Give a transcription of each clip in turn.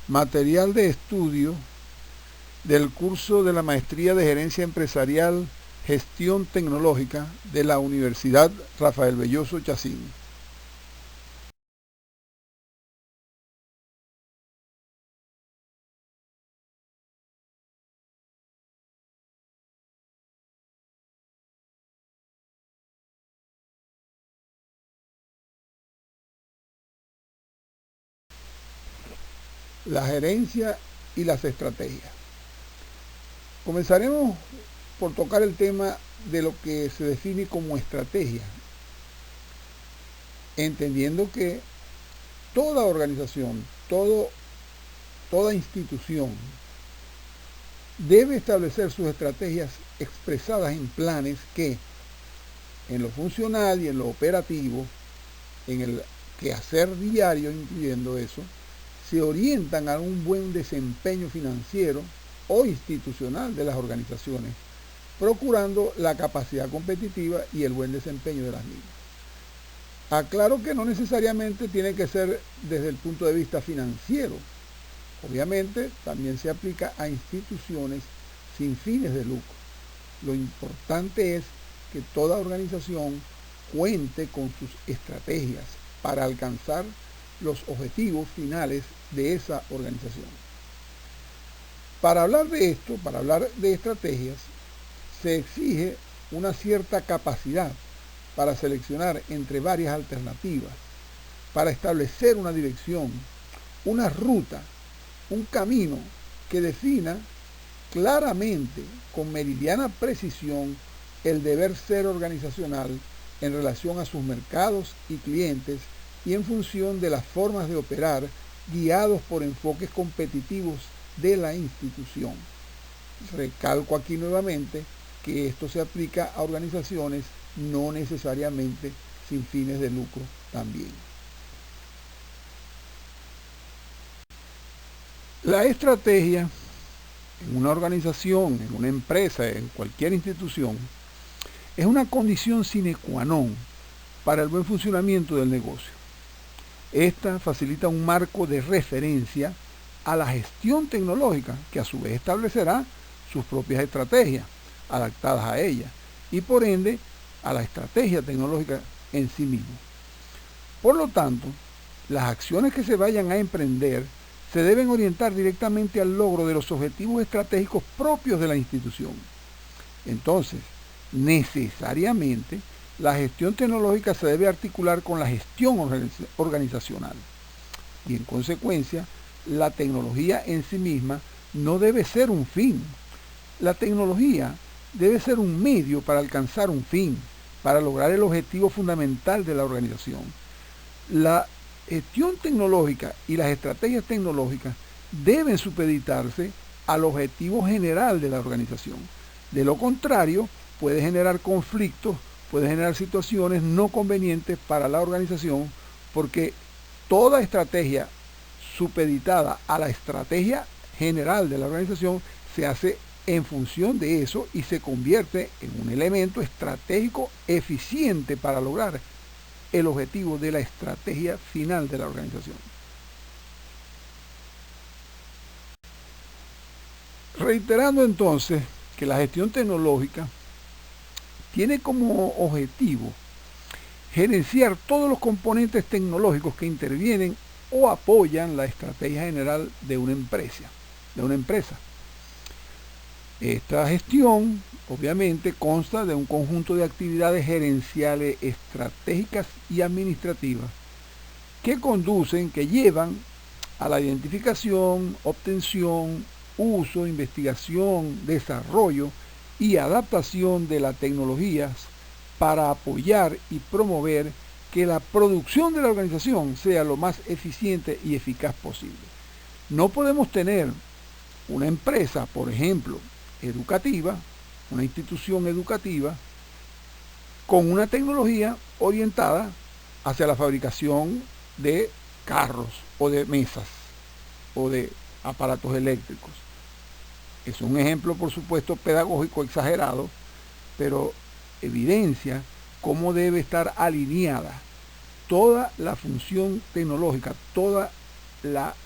Material de estudio del curso de la Maestría de Gerencia Empresarial, Gestión Tecnológica de la Universidad Rafael Belloso Chacín. La gerencia y las estrategias. Comenzaremos por tocar el tema de lo que se define como estrategia, entendiendo que toda organización, toda institución debe establecer sus estrategias expresadas en planes que, en lo funcional y en lo operativo, en el quehacer diario, incluyendo eso, se orientan a un buen desempeño financiero o institucional de las organizaciones, procurando la capacidad competitiva y el buen desempeño de las mismas. Aclaro que no necesariamente tiene que ser desde el punto de vista financiero. Obviamente también se aplica a instituciones sin fines de lucro. Lo importante es que toda organización cuente con sus estrategias para alcanzar los objetivos finales de esa organización. Para hablar de esto, para hablar de estrategias, se exige una cierta capacidad para seleccionar entre varias alternativas, para establecer una dirección, una ruta, un camino que defina claramente, con meridiana precisión, el deber ser organizacional en relación a sus mercados y clientes y en función de las formas de operar guiados por enfoques competitivos de la institución. Recalco aquí nuevamente que esto se aplica a organizaciones no necesariamente sin fines de lucro también. La estrategia en una organización, en una empresa, en cualquier institución, es una condición sine qua non para el buen funcionamiento del negocio. Esta facilita un marco de referencia a la gestión tecnológica, que a su vez establecerá sus propias estrategias adaptadas a ella y por ende a la estrategia tecnológica en sí mismo. Por lo tanto, las acciones que se vayan a emprender se deben orientar directamente al logro de los objetivos estratégicos propios de la institución. Entonces, necesariamente, la gestión tecnológica se debe articular con la gestión organizacional. Y en consecuencia, la tecnología en sí misma no debe ser un fin. La tecnología debe ser un medio para alcanzar un fin, para lograr el objetivo fundamental de la organización. La gestión tecnológica y las estrategias tecnológicas deben supeditarse al objetivo general de la organización. De lo contrario, puede generar conflictos, puede generar situaciones no convenientes para la organización, porque toda estrategia supeditada a la estrategia general de la organización se hace en función de eso y se convierte en un elemento estratégico eficiente para lograr el objetivo de la estrategia final de la organización. Reiterando entonces que la gestión tecnológica tiene como objetivo gerenciar todos los componentes tecnológicos que intervienen o apoyan la estrategia general de una empresa. Esta gestión, obviamente, consta de un conjunto de actividades gerenciales, estratégicas y administrativas que conducen, que llevan a la identificación, obtención, uso, investigación, desarrollo y adaptación de las tecnologías para apoyar y promover que la producción de la organización sea lo más eficiente y eficaz posible. No podemos tener una empresa, por ejemplo, educativa, una institución educativa, con una tecnología orientada hacia la fabricación de carros o de mesas o de aparatos eléctricos. Es un ejemplo, por supuesto, pedagógico exagerado, pero evidencia cómo debe estar alineada toda la función tecnológica, toda la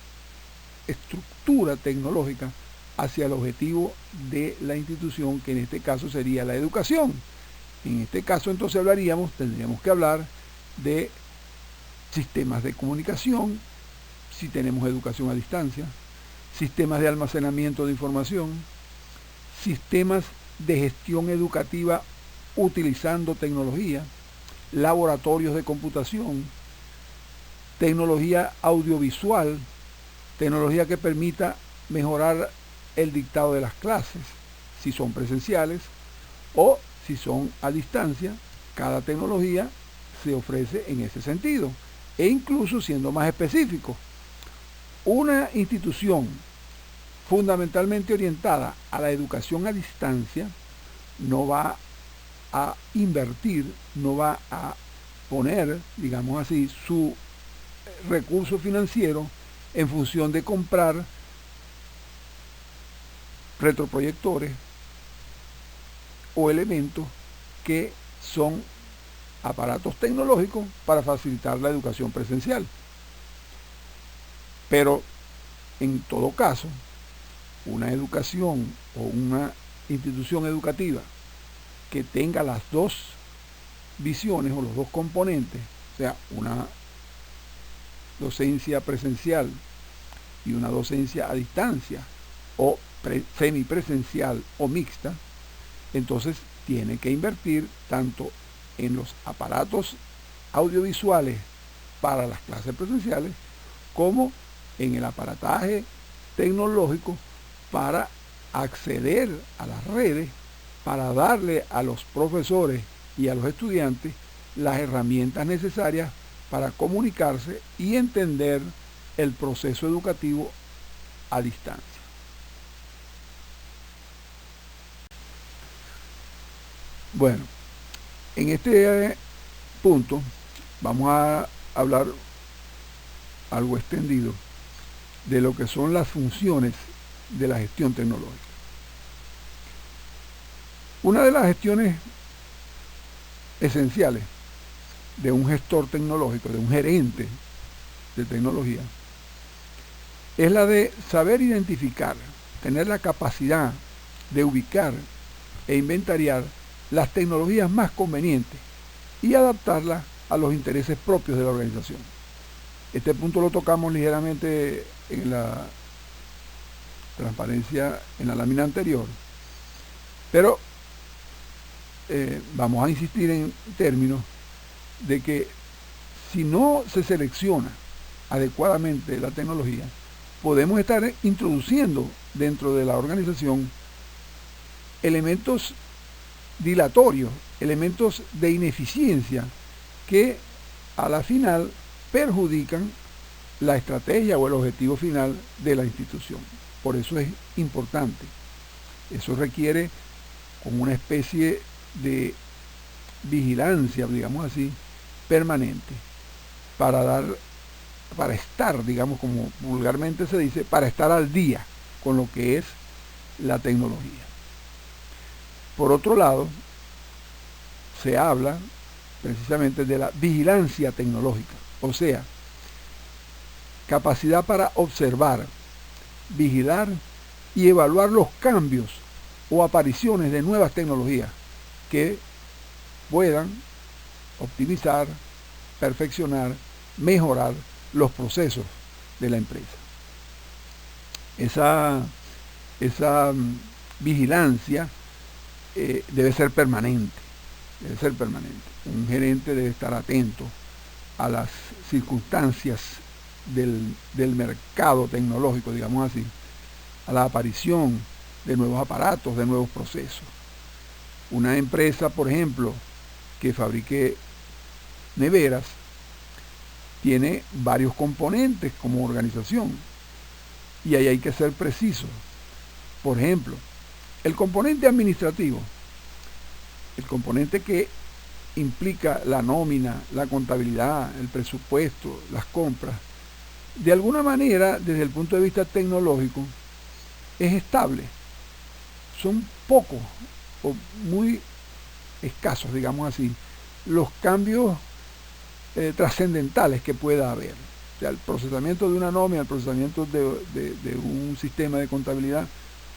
estructura tecnológica hacia el objetivo de la institución, que en este caso sería la educación. En este caso entonces tendríamos que hablar de sistemas de comunicación, si tenemos educación a distancia, sistemas de almacenamiento de información, sistemas de gestión educativa utilizando tecnología, laboratorios de computación, tecnología audiovisual, tecnología que permita mejorar el dictado de las clases, si son presenciales o si son a distancia. Cada tecnología se ofrece en ese sentido. E incluso, siendo más específico, una institución fundamentalmente orientada a la educación a distancia no va a invertir, no va a poner, digamos así, su recurso financiero en función de comprar retroproyectores o elementos que son aparatos tecnológicos para facilitar la educación presencial. Pero en todo caso, una educación o una institución educativa que tenga las dos visiones o los dos componentes, o sea, una docencia presencial y una docencia a distancia, o semipresencial o mixta, entonces tiene que invertir tanto en los aparatos audiovisuales para las clases presenciales como en el aparataje tecnológico para acceder a las redes, para darle a los profesores y a los estudiantes las herramientas necesarias para comunicarse y entender el proceso educativo a distancia. Bueno, en este punto vamos a hablar algo extendido de lo que son las funciones de la gestión tecnológica. Una de las gestiones esenciales de un gestor tecnológico, de un gerente de tecnología, es la de saber identificar, tener la capacidad de ubicar e inventariar las tecnologías más convenientes y adaptarlas a los intereses propios de la organización. Este punto lo tocamos ligeramente en la transparencia en la lámina anterior, pero vamos a insistir en términos de que si no se selecciona adecuadamente la tecnología, podemos estar introduciendo dentro de la organización elementos dilatorios, elementos de ineficiencia que a la final perjudican la estrategia o el objetivo final de la institución. Por eso es importante. Eso requiere como una especie de vigilancia, digamos así, permanente, para estar, digamos, como vulgarmente se dice, para estar al día con lo que es la tecnología. Por otro lado, se habla precisamente de la vigilancia tecnológica, o sea, capacidad para observar, vigilar y evaluar los cambios o apariciones de nuevas tecnologías que puedan optimizar, perfeccionar, mejorar los procesos de la empresa. Esa vigilancia debe ser permanente, Un gerente debe estar atento a las circunstancias del mercado tecnológico, digamos así, a la aparición de nuevos aparatos, de nuevos procesos. Una empresa, por ejemplo, que fabrique neveras, tiene varios componentes como organización, y ahí hay que ser preciso. Por ejemplo, el componente administrativo, el componente que implica la nómina, la contabilidad, el presupuesto, las compras, de alguna manera, desde el punto de vista tecnológico, es estable. Son pocos o muy escasos, digamos así, los cambios trascendentales que pueda haber. O sea, el procesamiento de una nómina, el procesamiento de un sistema de contabilidad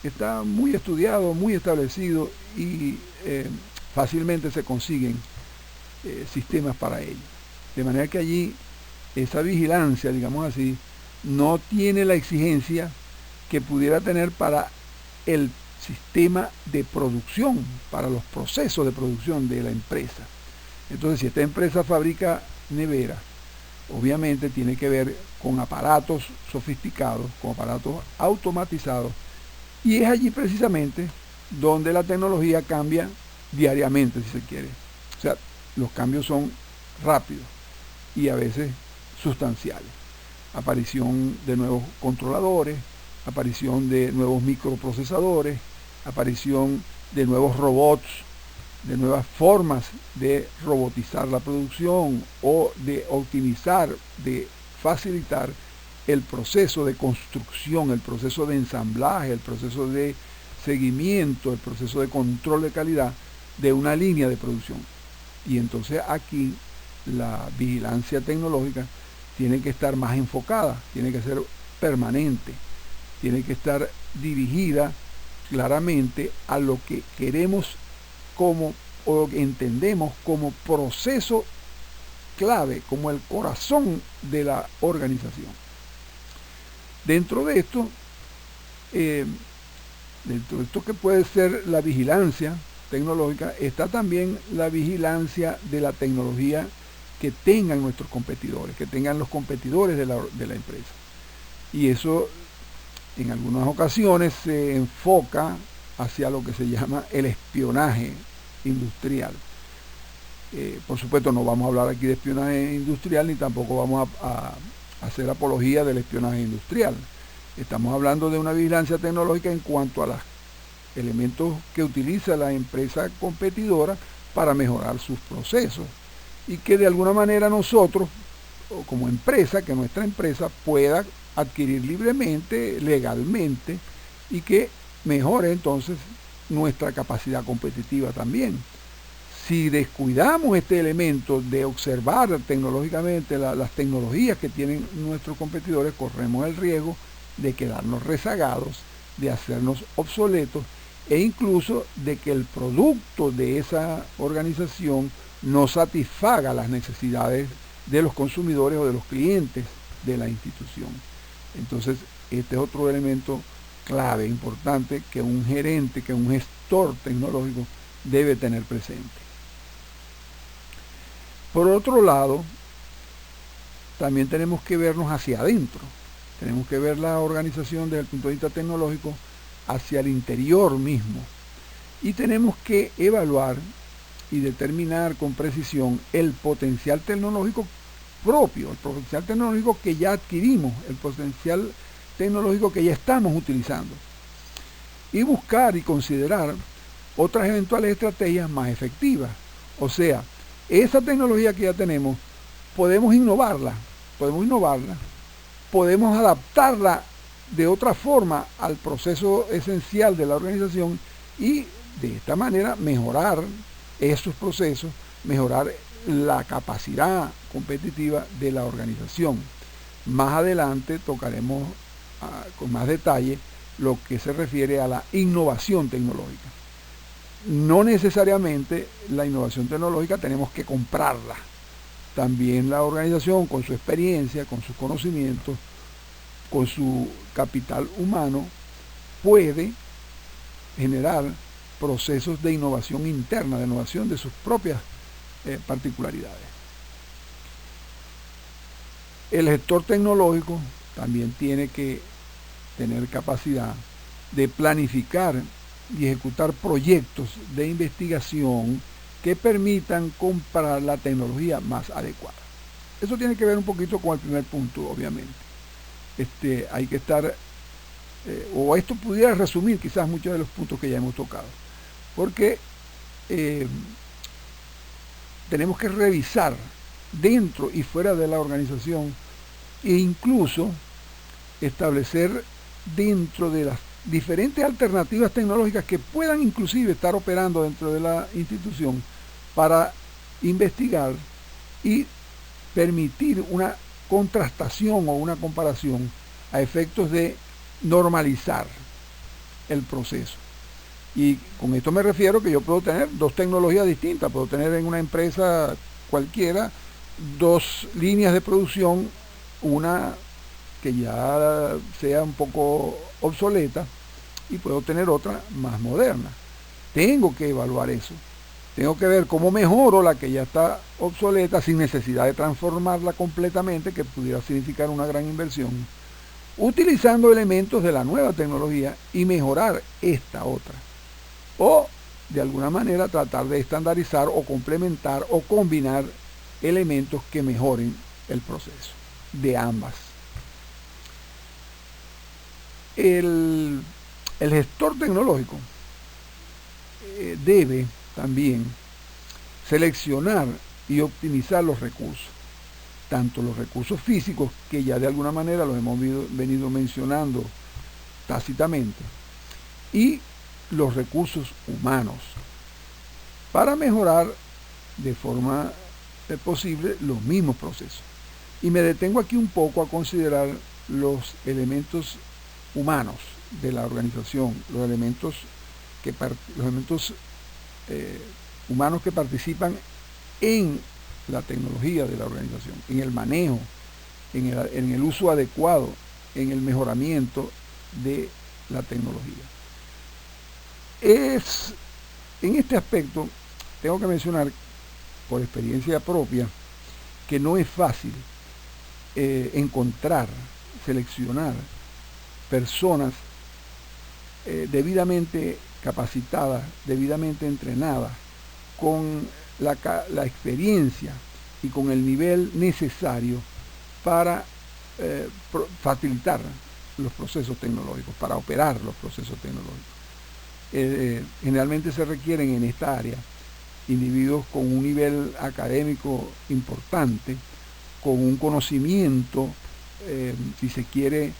está muy estudiado, muy establecido y fácilmente se consiguen sistemas para ello. De manera que allí esa vigilancia, digamos así, no tiene la exigencia que pudiera tener para el sistema de producción, para los procesos de producción de la empresa. Entonces, si esta empresa fabrica neveras, obviamente tiene que ver con aparatos sofisticados, con aparatos automatizados, y es allí precisamente donde la tecnología cambia diariamente, si se quiere. O sea, los cambios son rápidos y a veces sustanciales. Aparición de nuevos controladores, aparición de nuevos microprocesadores, aparición de nuevos robots, de nuevas formas de robotizar la producción o de optimizar, de facilitar el proceso de construcción, el proceso de ensamblaje, el proceso de seguimiento, el proceso de control de calidad de una línea de producción. Y entonces aquí la vigilancia tecnológica tiene que estar más enfocada, tiene que ser permanente, tiene que estar dirigida claramente a lo que queremos como, o lo que entendemos como proceso clave, como el corazón de la organización. Dentro de esto que puede ser la vigilancia tecnológica, está también la vigilancia de la tecnología que tengan nuestros competidores, que tengan los competidores de la empresa. Y eso en algunas ocasiones se enfoca hacia lo que se llama el espionaje industrial. Por supuesto, no vamos a hablar aquí de espionaje industrial, ni tampoco vamos a hacer apología del espionaje industrial. Estamos hablando de una vigilancia tecnológica en cuanto a los elementos que utiliza la empresa competidora para mejorar sus procesos, y que de alguna manera nosotros, o como empresa, que nuestra empresa pueda adquirir libremente, legalmente, y que mejore entonces nuestra capacidad competitiva también. Si descuidamos este elemento de observar tecnológicamente las tecnologías que tienen nuestros competidores, corremos el riesgo de quedarnos rezagados, de hacernos obsoletos e incluso de que el producto de esa organización no satisfaga las necesidades de los consumidores o de los clientes de la institución. Entonces, este es otro elemento clave, importante, que un gerente, que un gestor tecnológico debe tener presente. Por otro lado, también tenemos que vernos hacia adentro. Tenemos que ver la organización desde el punto de vista tecnológico hacia el interior mismo. Y tenemos que evaluar y determinar con precisión el potencial tecnológico propio, el potencial tecnológico que ya adquirimos, el potencial tecnológico que ya estamos utilizando. Y buscar y considerar otras eventuales estrategias más efectivas. O sea, esa tecnología que ya tenemos, podemos innovarla, podemos adaptarla de otra forma al proceso esencial de la organización y de esta manera mejorar esos procesos, mejorar la capacidad competitiva de la organización. Más adelante tocaremos con más detalle lo que se refiere a la innovación tecnológica. No necesariamente la innovación tecnológica tenemos que comprarla. También la organización, con su experiencia, con sus conocimientos, con su capital humano, puede generar procesos de innovación interna, de innovación de sus propias particularidades. El gestor tecnológico también tiene que tener capacidad de planificar y ejecutar proyectos de investigación que permitan comprar la tecnología más adecuada. Eso tiene que ver un poquito con el primer punto, obviamente. Hay que estar, o esto pudiera resumir quizás muchos de los puntos que ya hemos tocado, porque tenemos que revisar dentro y fuera de la organización e incluso establecer dentro de las diferentes alternativas tecnológicas que puedan inclusive estar operando dentro de la institución para investigar y permitir una contrastación o una comparación a efectos de normalizar el proceso. Y con esto me refiero que yo puedo tener dos tecnologías distintas, puedo tener en una empresa cualquiera dos líneas de producción, una que ya sea un poco obsoleta y puedo tener otra más moderna. Tengo que evaluar eso. Tengo que ver cómo mejoro la que ya está obsoleta sin necesidad de transformarla completamente, que pudiera significar una gran inversión, utilizando elementos de la nueva tecnología y mejorar esta otra. O de alguna manera tratar de estandarizar o complementar o combinar elementos que mejoren el proceso de ambas. El gestor tecnológico debe también seleccionar y optimizar los recursos, tanto los recursos físicos, que ya de alguna manera los hemos venido mencionando tácitamente, y los recursos humanos, para mejorar de forma posible los mismos procesos. Y me detengo aquí un poco a considerar los elementos humanos de la organización, los elementos humanos que participan en la tecnología de la organización, en el manejo, en el uso adecuado, en el mejoramiento de la tecnología. En este aspecto tengo que mencionar por experiencia propia que no es fácil encontrar, seleccionar personas debidamente capacitadas, debidamente entrenadas, con la experiencia y con el nivel necesario para facilitar los procesos tecnológicos, para operar los procesos tecnológicos. Generalmente se requieren en esta área individuos con un nivel académico importante, con un conocimiento, si se quiere,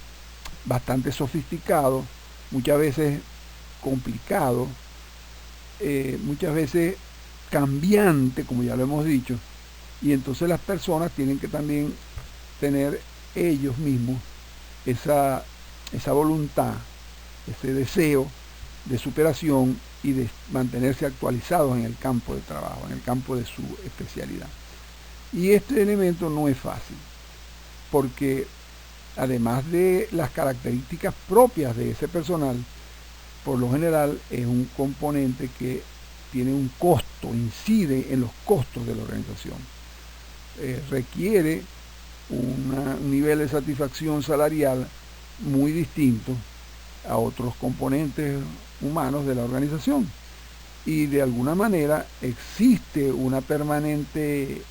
bastante sofisticado, muchas veces complicado, muchas veces cambiante, como ya lo hemos dicho, y entonces las personas tienen que también tener ellos mismos esa voluntad, ese deseo de superación y de mantenerse actualizados en el campo de trabajo, en el campo de su especialidad. Y este elemento no es fácil, porque además de las características propias de ese personal, por lo general es un componente que tiene un costo, incide en los costos de la organización. Requiere un nivel de satisfacción salarial muy distinto a otros componentes humanos de la organización. Y de alguna manera existe una permanente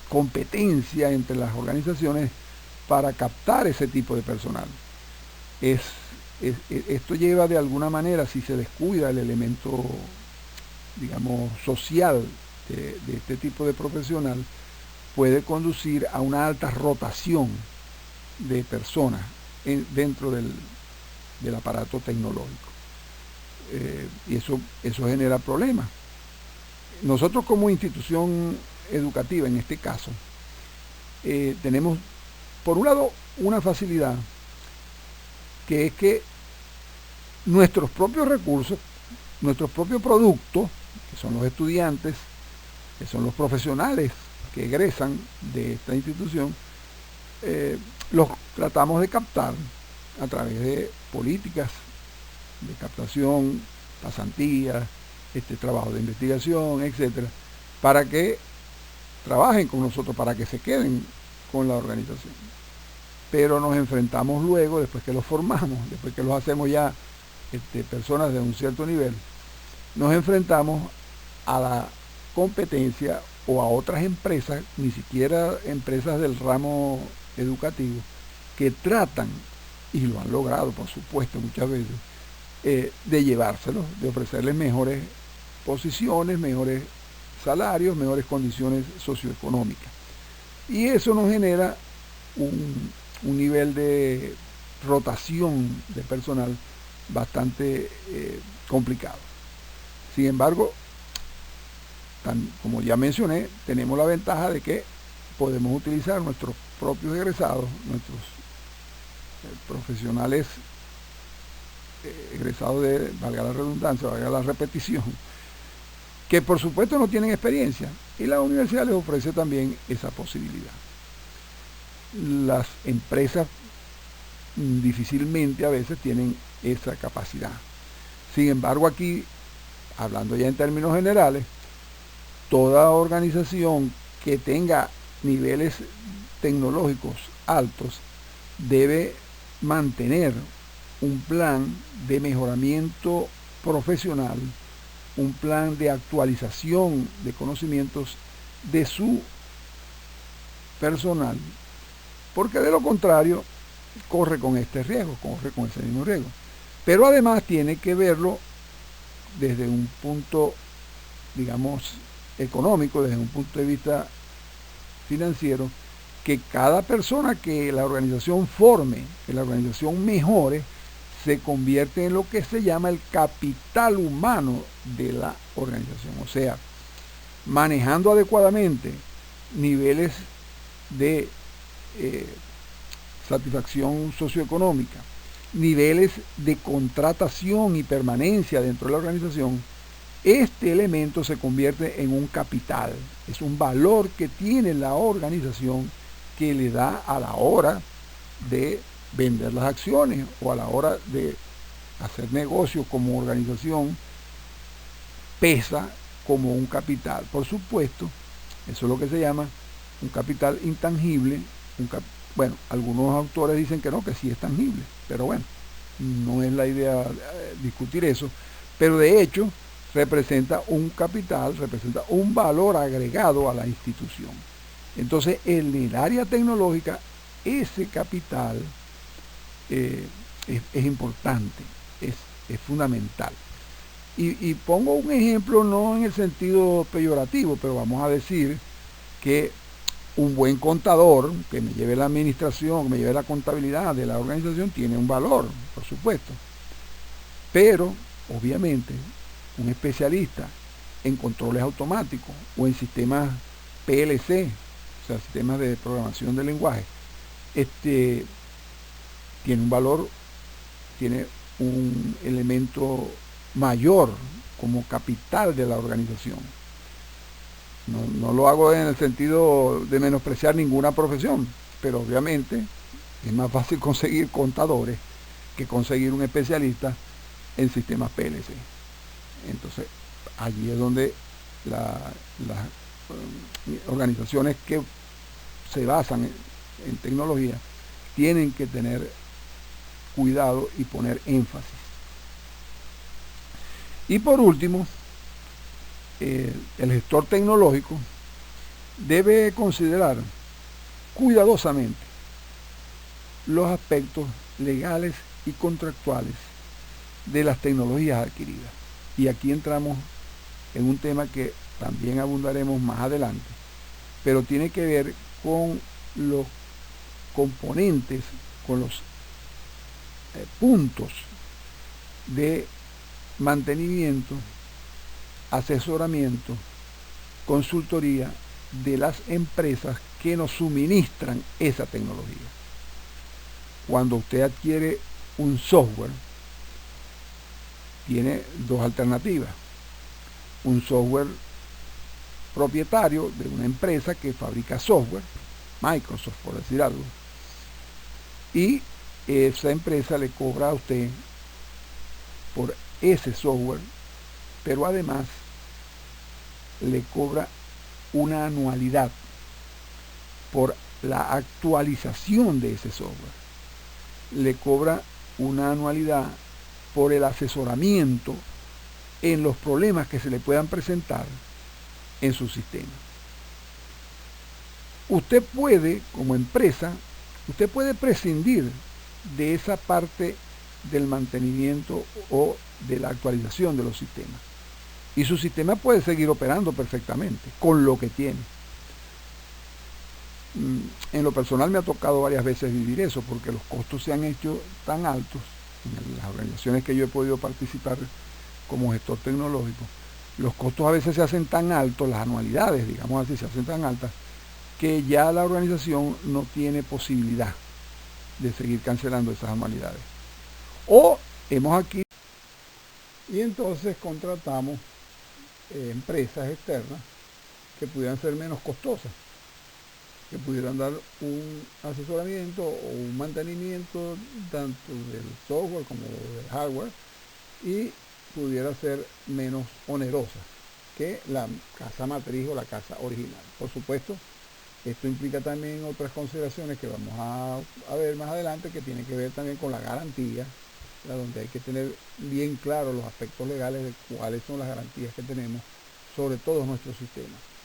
competencia entre las organizaciones para captar ese tipo de personal. Esto lleva de alguna manera, si se descuida el elemento, digamos, social de este tipo de profesional, puede conducir a una alta rotación de personas dentro del aparato tecnológico. Y eso genera problemas. Nosotros como institución educativa, en este caso, tenemos, por un lado, una facilidad, que es que nuestros propios recursos, nuestros propios productos, que son los estudiantes, que son los profesionales que egresan de esta institución, los tratamos de captar a través de políticas de captación, pasantías, trabajo de investigación, etcétera, para que trabajen con nosotros, para que se queden con la organización. Pero nos enfrentamos luego, después que los formamos, después que los hacemos ya personas de un cierto nivel, nos enfrentamos a la competencia o a otras empresas, ni siquiera empresas del ramo educativo, que tratan, y lo han logrado por supuesto muchas veces, de llevárselos, de ofrecerles mejores posiciones, mejores salarios, mejores condiciones socioeconómicas. Y eso nos genera un nivel de rotación de personal bastante complicado. Sin embargo, como ya mencioné, tenemos la ventaja de que podemos utilizar nuestros propios egresados, nuestros profesionales egresados de, valga la redundancia, valga la repetición, que por supuesto no tienen experiencia, y la universidad les ofrece también esa posibilidad. Las empresas difícilmente a veces tienen esa capacidad. Sin embargo, aquí, hablando ya en términos generales, toda organización que tenga niveles tecnológicos altos debe mantener un plan de mejoramiento profesional, un plan de actualización de conocimientos de su personal, porque de lo contrario corre con este riesgo, corre con ese mismo riesgo. Pero además tiene que verlo desde un punto, digamos, económico, desde un punto de vista financiero, que cada persona que la organización forme, que la organización mejore, se convierte en lo que se llama el capital humano de la organización. O sea, manejando adecuadamente niveles de satisfacción socioeconómica, niveles de contratación y permanencia dentro de la organización, este elemento se convierte en un capital, es un valor que tiene la organización que le da a la hora de vender las acciones o a la hora de hacer negocio como organización, pesa como un capital. Por supuesto, eso es lo que se llama un capital intangible. Bueno, algunos autores dicen que no, que sí es tangible, pero bueno, no es la idea discutir eso, pero de hecho representa un capital, representa un valor agregado a la institución. Entonces, en el área tecnológica, ese capital es importante, es fundamental. Y pongo un ejemplo no en el sentido peyorativo, pero vamos a decir que un buen contador que me lleve la administración, que me lleve la contabilidad de la organización, tiene un valor, por supuesto. Pero, obviamente, un especialista en controles automáticos o en sistemas PLC, o sea, sistemas de programación de lenguaje, tiene un valor, tiene un elemento mayor como capital de la organización. No lo hago en el sentido de menospreciar ninguna profesión, pero obviamente es más fácil conseguir contadores que conseguir un especialista en sistemas PLC. Entonces, allí es donde las organizaciones que se basan en tecnología tienen que tener cuidado y poner énfasis. Y por último, el gestor tecnológico debe considerar cuidadosamente los aspectos legales y contractuales de las tecnologías adquiridas. Y aquí entramos en un tema que también abundaremos más adelante, pero tiene que ver con los componentes, con los puntos de mantenimiento, asesoramiento, consultoría de las empresas que nos suministran esa tecnología. Cuando usted adquiere un software, tiene dos alternativas. Un software propietario de una empresa que fabrica software, Microsoft por decir algo, y esa empresa le cobra a usted por ese software, pero además le cobra una anualidad por la actualización de ese software, le cobra una anualidad por el asesoramiento en los problemas que se le puedan presentar en su sistema. Usted puede, como empresa, usted puede prescindir de esa parte del mantenimiento o de la actualización de los sistemas. Y su sistema puede seguir operando perfectamente con lo que tiene. En lo personal me ha tocado varias veces vivir eso, porque los costos se han hecho tan altos en las organizaciones que yo he podido participar como gestor tecnológico. Los costos a veces se hacen tan altos, las anualidades, digamos así, se hacen tan altas, que ya la organización no tiene posibilidad de seguir cancelando esas anualidades. O hemos aquí y entonces contratamos empresas externas que pudieran ser menos costosas, que pudieran dar un asesoramiento o un mantenimiento tanto del software como del hardware y pudiera ser menos onerosa que la casa matriz o la casa original. Por supuesto, esto implica también otras consideraciones que vamos a ver más adelante, que tienen que ver también con la garantía, donde hay que tener bien claro los aspectos legales de cuáles son las garantías que tenemos sobre todos nuestros sistemas.